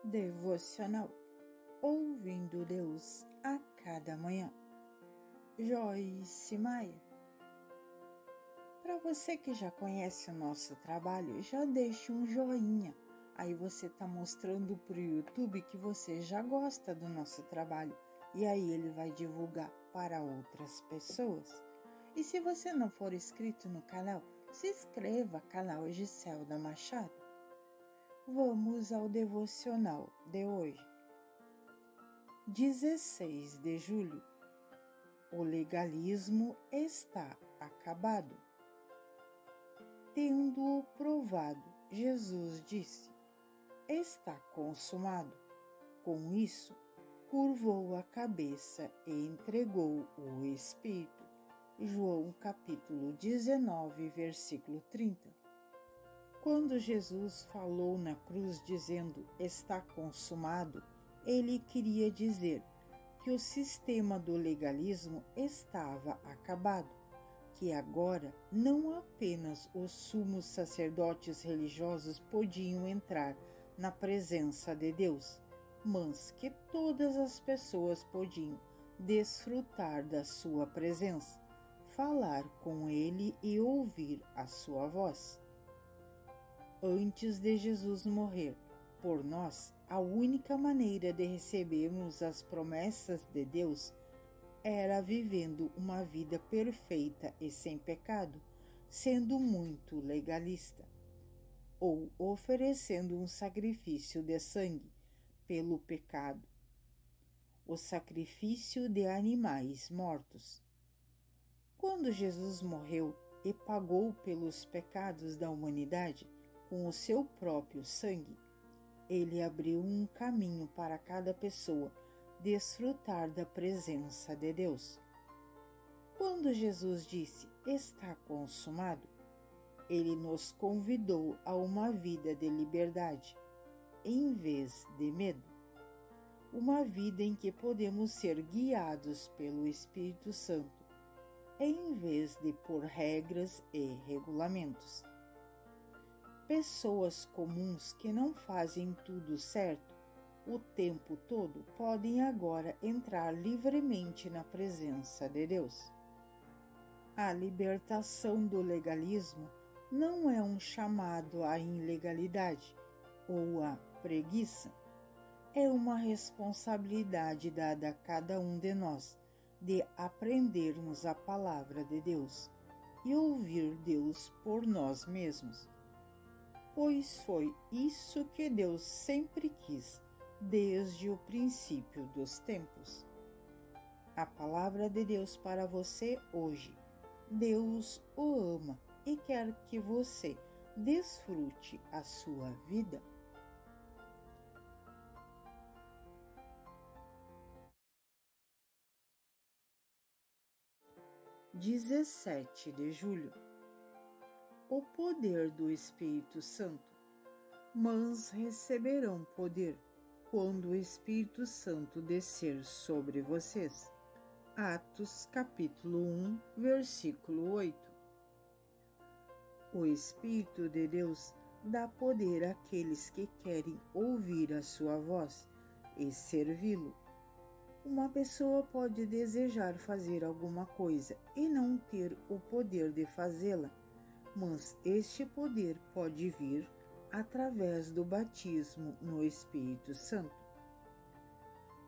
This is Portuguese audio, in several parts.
Devocional Ouvindo Deus a cada manhã. Joyce Maia. Para você que já conhece o nosso trabalho, já deixe um joinha. Aí você está mostrando para o YouTube que você já gosta do nosso trabalho. E aí ele vai divulgar para outras pessoas. E se você não for inscrito no canal, se inscreva, canal Giselda Machado. Vamos ao devocional de hoje. 16 de julho. O legalismo está acabado. Tendo-o provado, Jesus disse: está consumado. Com isso, curvou a cabeça e entregou o Espírito. João capítulo 19, versículo 30. Quando Jesus falou na cruz dizendo está consumado, ele queria dizer que o sistema do legalismo estava acabado, que agora não apenas os sumos sacerdotes religiosos podiam entrar na presença de Deus, mas que todas as pessoas podiam desfrutar da sua presença, falar com ele e ouvir a sua voz. Antes de Jesus morrer por nós, a única maneira de recebermos as promessas de Deus era vivendo uma vida perfeita e sem pecado, sendo muito legalista, ou oferecendo um sacrifício de sangue pelo pecado, o sacrifício de animais mortos. Quando Jesus morreu e pagou pelos pecados da humanidade, com o seu próprio sangue, ele abriu um caminho para cada pessoa desfrutar da presença de Deus. Quando Jesus disse, está consumado, ele nos convidou a uma vida de liberdade, em vez de medo. Uma vida em que podemos ser guiados pelo Espírito Santo, em vez de por regras e regulamentos. Pessoas comuns que não fazem tudo certo o tempo todo podem agora entrar livremente na presença de Deus. A libertação do legalismo não é um chamado à ilegalidade ou à preguiça. É uma responsabilidade dada a cada um de nós de aprendermos a palavra de Deus e ouvir Deus por nós mesmos. Pois foi isso que Deus sempre quis, desde o princípio dos tempos. A palavra de Deus para você hoje. Deus o ama e quer que você desfrute a sua vida. (17 de julho). O poder do Espírito Santo. Mas receberão poder quando o Espírito Santo descer sobre vocês. Atos capítulo 1, versículo 8. O Espírito de Deus dá poder àqueles que querem ouvir a sua voz e servi-lo. Uma pessoa pode desejar fazer alguma coisa e não ter o poder de fazê-la, mas este poder pode vir através do batismo no Espírito Santo.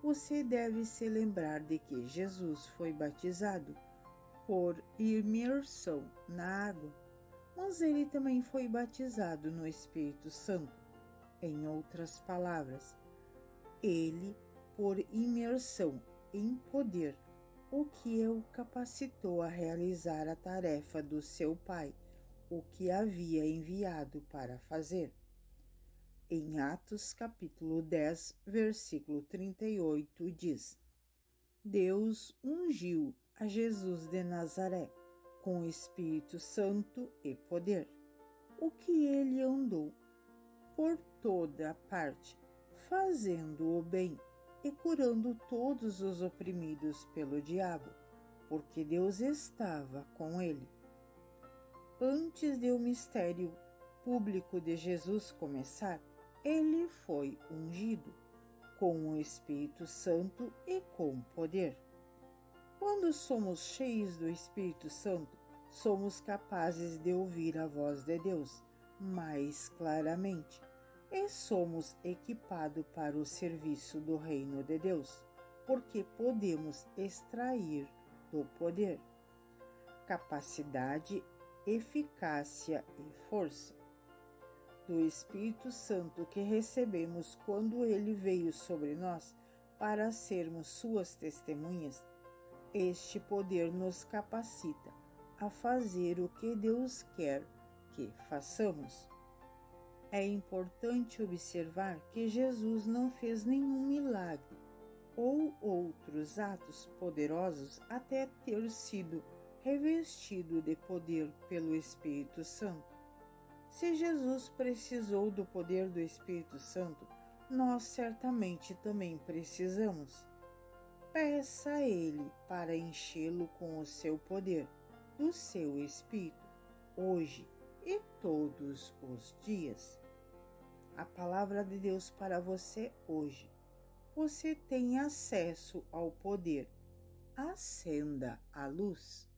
Você deve se lembrar de que Jesus foi batizado por imersão na água, mas ele também foi batizado no Espírito Santo. Em outras palavras, ele por imersão em poder, o que o capacitou a realizar a tarefa do seu Pai, o que havia enviado para fazer. Em Atos capítulo 10, versículo 38 diz: Deus ungiu a Jesus de Nazaré com o Espírito Santo e poder, o que ele andou por toda a parte, fazendo o bem e curando todos os oprimidos pelo diabo, porque Deus estava com ele. Antes de o mistério público de Jesus começar, Ele foi ungido com o Espírito Santo e com poder. Quando somos cheios do Espírito Santo, somos capazes de ouvir a voz de Deus mais claramente e somos equipados para o serviço do reino de Deus, porque podemos extrair do poder capacidade, eficácia e força do Espírito Santo que recebemos quando ele veio sobre nós para sermos suas testemunhas. Este poder nos capacita a fazer o que Deus quer que façamos. É importante observar que Jesus não fez nenhum milagre ou outros atos poderosos até ter sido revestido de poder pelo Espírito Santo. Se Jesus precisou do poder do Espírito Santo, nós certamente também precisamos. Peça a Ele para enchê-lo com o seu poder, do seu Espírito, hoje e todos os dias. A palavra de Deus para você hoje. Você tem acesso ao poder. Acenda a luz.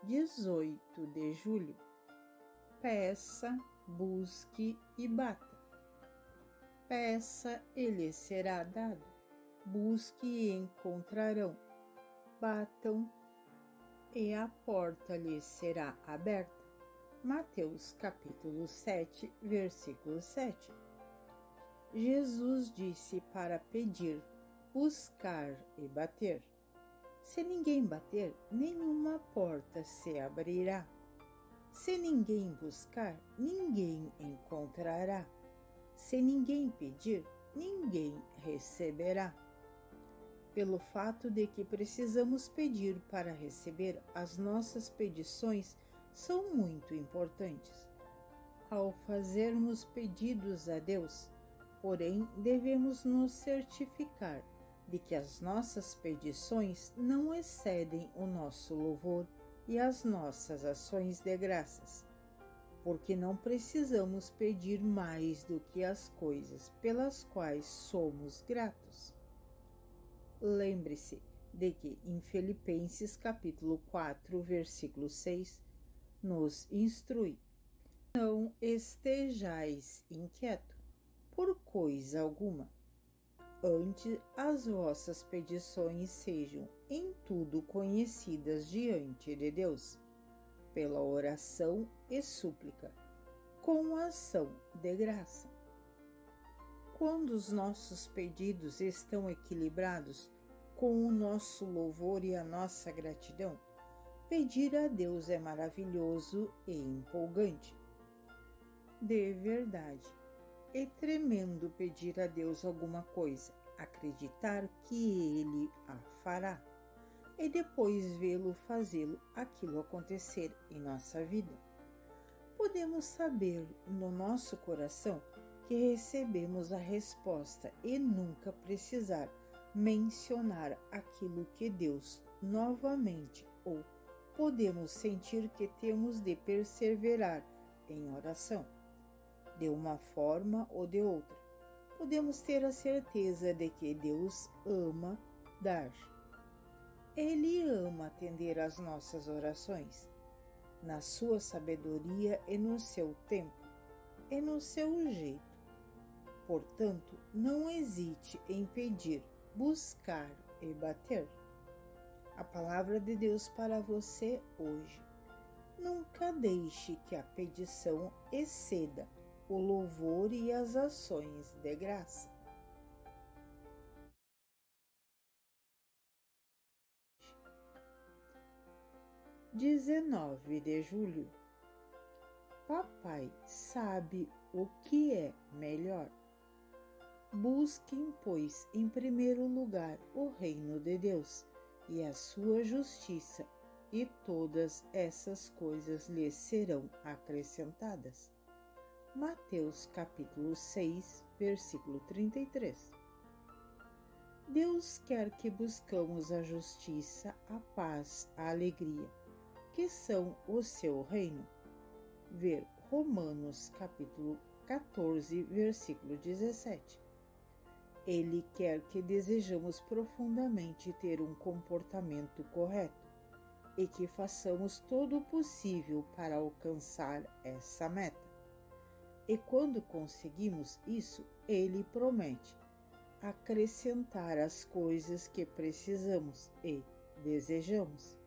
18 de julho. Peça, busque e bata. Peça e lhe será dado. Busque e encontrarão. Batam e a porta lhe será aberta. Mateus capítulo 7, versículo 7. Jesus disse para pedir, buscar e bater. Se ninguém bater, nenhuma porta se abrirá. Se ninguém buscar, ninguém encontrará. Se ninguém pedir, ninguém receberá. Pelo fato de que precisamos pedir para receber, as nossas petições são muito importantes. Ao fazermos pedidos a Deus, porém, devemos nos certificar de que as nossas petições não excedem o nosso louvor e as nossas ações de graças, porque não precisamos pedir mais do que as coisas pelas quais somos gratos. Lembre-se de que em Filipenses capítulo 4, versículo 6, nos instrui: não estejais inquieto por coisa alguma. Antes as vossas petições sejam em tudo conhecidas diante de Deus, pela oração e súplica, com ação de graça. Quando os nossos pedidos estão equilibrados com o nosso louvor e a nossa gratidão, pedir a Deus é maravilhoso e empolgante. De verdade. É tremendo pedir a Deus alguma coisa, acreditar que Ele a fará e depois vê-lo fazê-lo aquilo acontecer em nossa vida. Podemos saber no nosso coração que recebemos a resposta e nunca precisar mencionar aquilo que Deus novamente, ou podemos sentir que temos de perseverar em oração. De uma forma ou de outra, podemos ter a certeza de que Deus ama dar. Ele ama atender às nossas orações, na sua sabedoria e no seu tempo, e no seu jeito. Portanto, não hesite em pedir, buscar e bater. A palavra de Deus para você hoje. Nunca deixe que a petição exceda o louvor e as ações de graça. – 19 de julho. Papai sabe o que é melhor. Busquem, pois, em primeiro lugar o reino de Deus e a sua justiça, e todas essas coisas lhes serão acrescentadas. Mateus capítulo 6, versículo 33. Deus quer que buscamos a justiça, a paz, a alegria, que são o seu reino. Ver Romanos capítulo 14, versículo 17. Ele quer que desejamos profundamente ter um comportamento correto e que façamos todo o possível para alcançar essa meta. E quando conseguimos isso, ele promete acrescentar as coisas que precisamos e desejamos.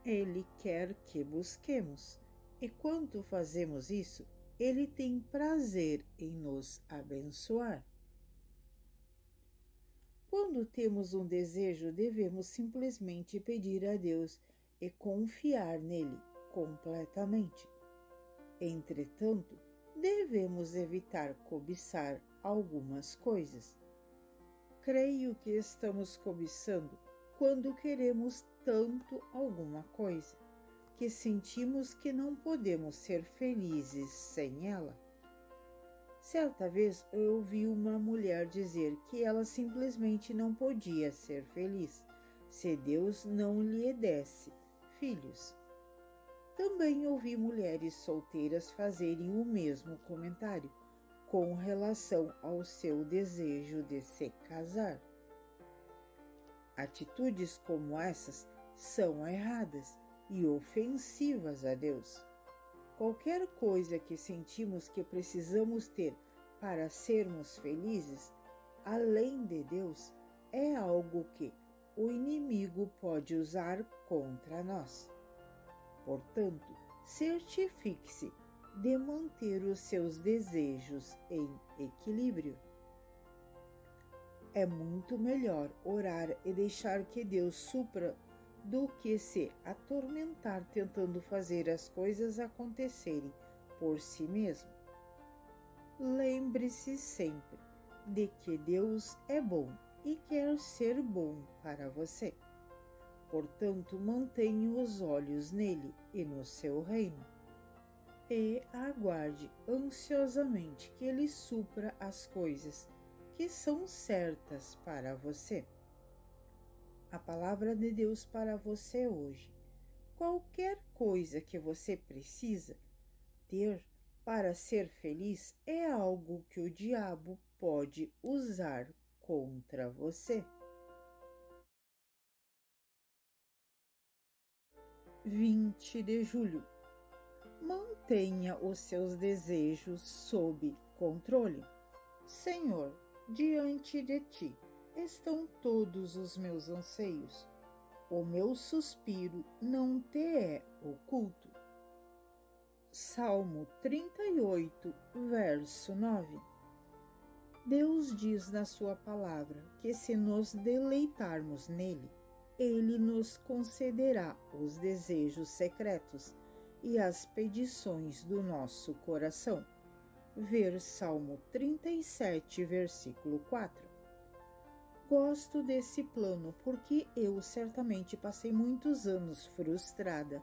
Ele quer que busquemos, e quando fazemos isso, ele tem prazer em nos abençoar. Quando temos um desejo, devemos simplesmente pedir a Deus e confiar nele completamente. Entretanto, devemos evitar cobiçar algumas coisas. Creio que estamos cobiçando quando queremos tanto alguma coisa, que sentimos que não podemos ser felizes sem ela. Certa vez eu ouvi uma mulher dizer que ela simplesmente não podia ser feliz se Deus não lhe desse filhos. Também ouvi mulheres solteiras fazerem o mesmo comentário com relação ao seu desejo de se casar. Atitudes como essas são erradas e ofensivas a Deus. Qualquer coisa que sentimos que precisamos ter para sermos felizes, além de Deus, é algo que o inimigo pode usar contra nós. Portanto, certifique-se de manter os seus desejos em equilíbrio. É muito melhor orar e deixar que Deus supra do que se atormentar tentando fazer as coisas acontecerem por si mesmo. Lembre-se sempre de que Deus é bom e quer ser bom para você. Portanto, mantenha os olhos nele e no seu reino. E aguarde ansiosamente que ele supra as coisas que são certas para você. A palavra de Deus para você hoje. Qualquer coisa que você precisa ter para ser feliz é algo que o diabo pode usar contra você. 20 de julho. Mantenha os seus desejos sob controle. Senhor, diante de ti estão todos os meus anseios. O meu suspiro não te é oculto. Salmo 38, verso 9. Deus diz na sua palavra que se nos deleitarmos nele, ele nos concederá os desejos secretos e as petições do nosso coração. Ver Salmo 37, versículo 4. Gosto desse plano porque eu certamente passei muitos anos frustrada,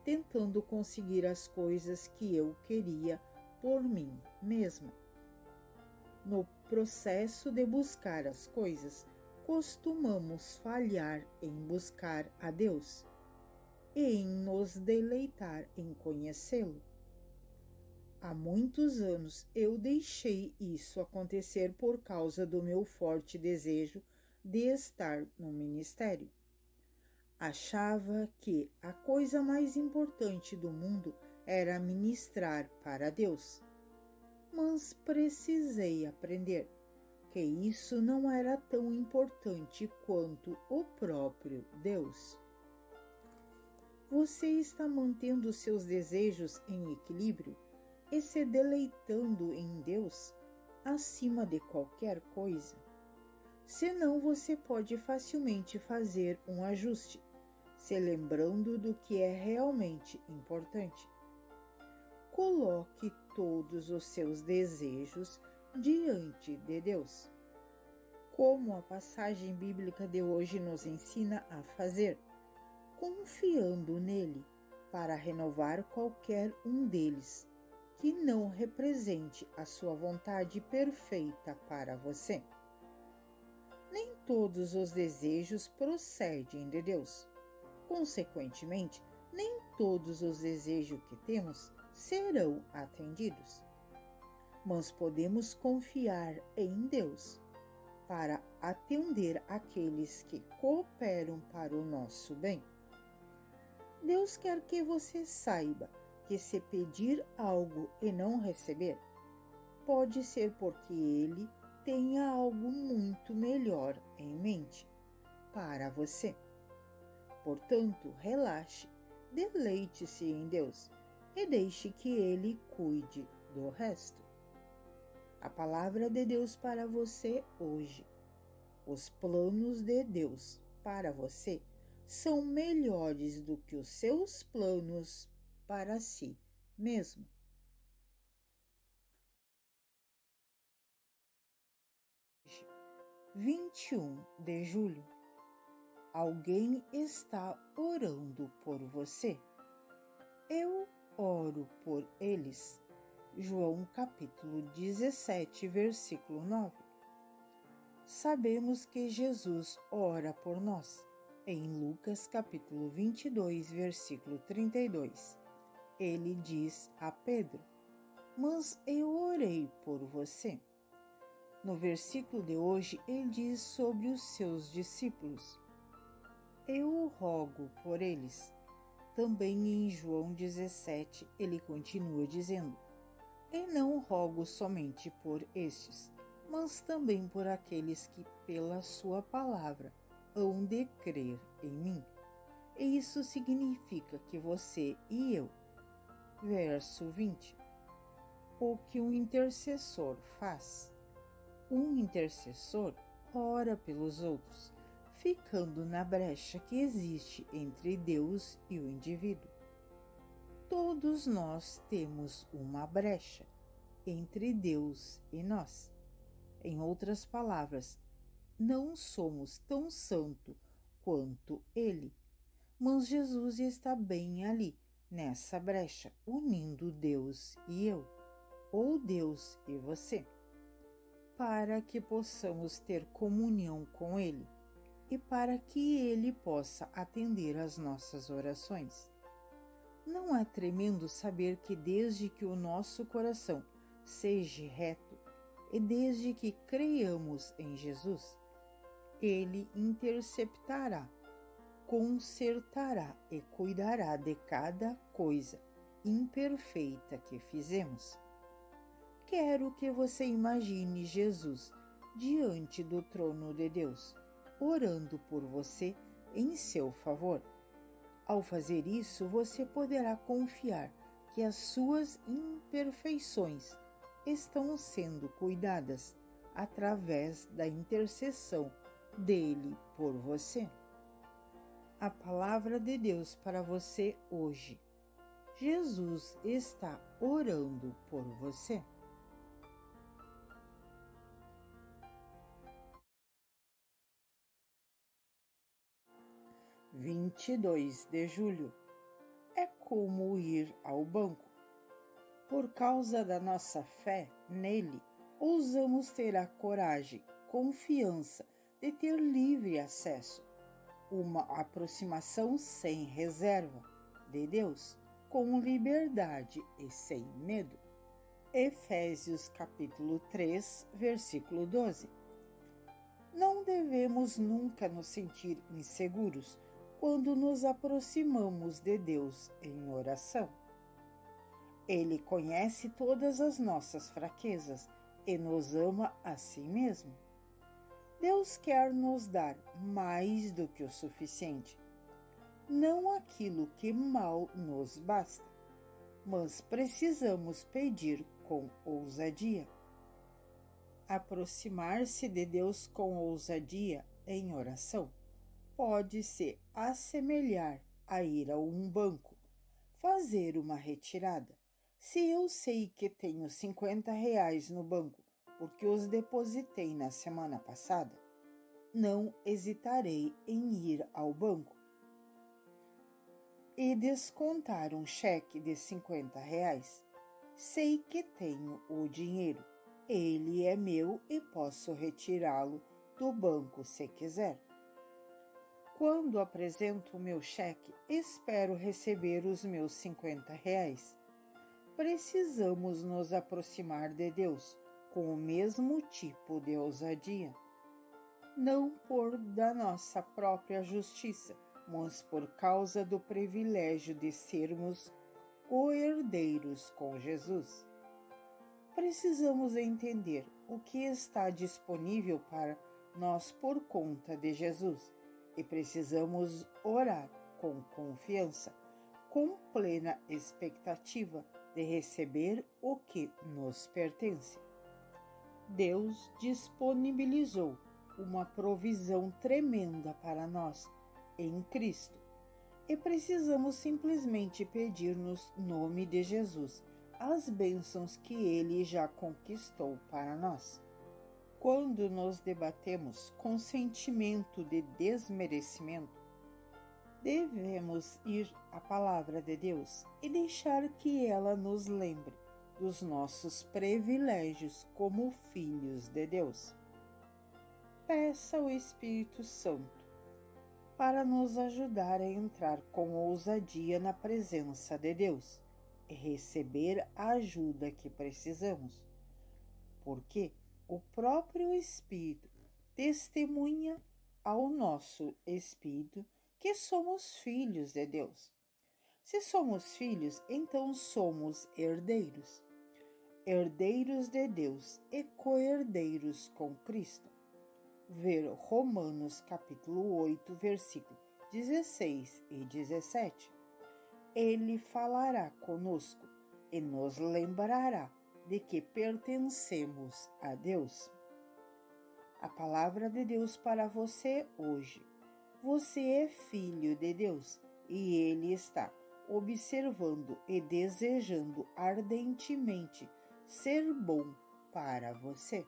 tentando conseguir as coisas que eu queria por mim mesma. No processo de buscar as coisas, costumamos falhar em buscar a Deus e em nos deleitar em conhecê-lo. Há muitos anos eu deixei isso acontecer por causa do meu forte desejo de estar no ministério. Achava que a coisa mais importante do mundo era ministrar para Deus. Mas precisei aprender que isso não era tão importante quanto o próprio Deus. Você está mantendo seus desejos em equilíbrio e se deleitando em Deus acima de qualquer coisa? Senão você pode facilmente fazer um ajuste, se lembrando do que é realmente importante. Coloque todos os seus desejos diante de Deus, como a passagem bíblica de hoje nos ensina a fazer, confiando nele para renovar qualquer um deles, que não represente a sua vontade perfeita para você. Nem todos os desejos procedem de Deus. Consequentemente, nem todos os desejos que temos serão atendidos. Mas podemos confiar em Deus para atender aqueles que cooperam para o nosso bem. Deus quer que você saiba que se pedir algo e não receber, pode ser porque Ele tenha algo muito melhor em mente para você. Portanto, relaxe, deleite-se em Deus e deixe que Ele cuide do resto. A palavra de Deus para você hoje. Os planos de Deus para você são melhores do que os seus planos para si mesmo. Hoje, 21 de julho, alguém está orando por você. Eu oro por eles. João capítulo 17, versículo 9. Sabemos que Jesus ora por nós. Em Lucas capítulo 22, versículo 32, ele diz a Pedro: mas eu orei por você. No versículo de hoje, ele diz sobre os seus discípulos: eu rogo por eles. Também em João 17, ele continua dizendo: e não rogo somente por estes, mas também por aqueles que, pela sua palavra, hão de crer em mim. E isso significa que você e eu. Verso 20. O que um intercessor faz? Um intercessor ora pelos outros, ficando na brecha que existe entre Deus e o indivíduo. Todos nós temos uma brecha entre Deus e nós. Em outras palavras, não somos tão santos quanto Ele, mas Jesus está bem ali, nessa brecha, unindo Deus e eu, ou Deus e você, para que possamos ter comunhão com Ele e para que Ele possa atender às nossas orações. Não é tremendo saber que desde que o nosso coração seja reto e desde que creiamos em Jesus, Ele interceptará, consertará e cuidará de cada coisa imperfeita que fizemos? Quero que você imagine Jesus diante do trono de Deus, orando por você em seu favor. Ao fazer isso, você poderá confiar que as suas imperfeições estão sendo cuidadas através da intercessão dele por você. A palavra de Deus para você hoje. Jesus está orando por você. – 22 de julho. É como ir ao banco. Por causa da nossa fé nele, ousamos ter a coragem, confiança de ter livre acesso, uma aproximação sem reserva de Deus, com liberdade e sem medo. Efésios capítulo 3, versículo 12. Não devemos nunca nos sentir inseguros quando nos aproximamos de Deus em oração. Ele conhece todas as nossas fraquezas e nos ama a si mesmo. Deus quer nos dar mais do que o suficiente, não aquilo que mal nos basta, mas precisamos pedir com ousadia. Aproximar-se de Deus com ousadia em oração pode se assemelhar a ir a um banco, fazer uma retirada. Se eu sei que tenho R$50 no banco porque os depositei na semana passada, não hesitarei em ir ao banco e descontar um cheque de R$50. Sei que tenho o dinheiro, ele é meu e posso retirá-lo do banco se quiser. Quando apresento o meu cheque, espero receber os meus R$ 50. Precisamos nos aproximar de Deus com o mesmo tipo de ousadia, não por da nossa própria justiça, mas por causa do privilégio de sermos co-herdeiros com Jesus. Precisamos entender o que está disponível para nós por conta de Jesus e precisamos orar com confiança, com plena expectativa de receber o que nos pertence. Deus disponibilizou uma provisão tremenda para nós em Cristo e precisamos simplesmente pedir no nome de Jesus as bênçãos que Ele já conquistou para nós. Quando nos debatemos com sentimento de desmerecimento, devemos ir à Palavra de Deus e deixar que ela nos lembre dos nossos privilégios como filhos de Deus. Peça ao Espírito Santo para nos ajudar a entrar com ousadia na presença de Deus e receber a ajuda que precisamos, porque o próprio Espírito testemunha ao nosso espírito que somos filhos de Deus. Se somos filhos, então somos herdeiros, herdeiros de Deus e co-herdeiros com Cristo. Ver Romanos capítulo 8, versículo 16 e 17. Ele falará conosco e nos lembrará de que pertencemos a Deus. A palavra de Deus para você hoje. Você é filho de Deus e Ele está observando e desejando ardentemente ser bom para você.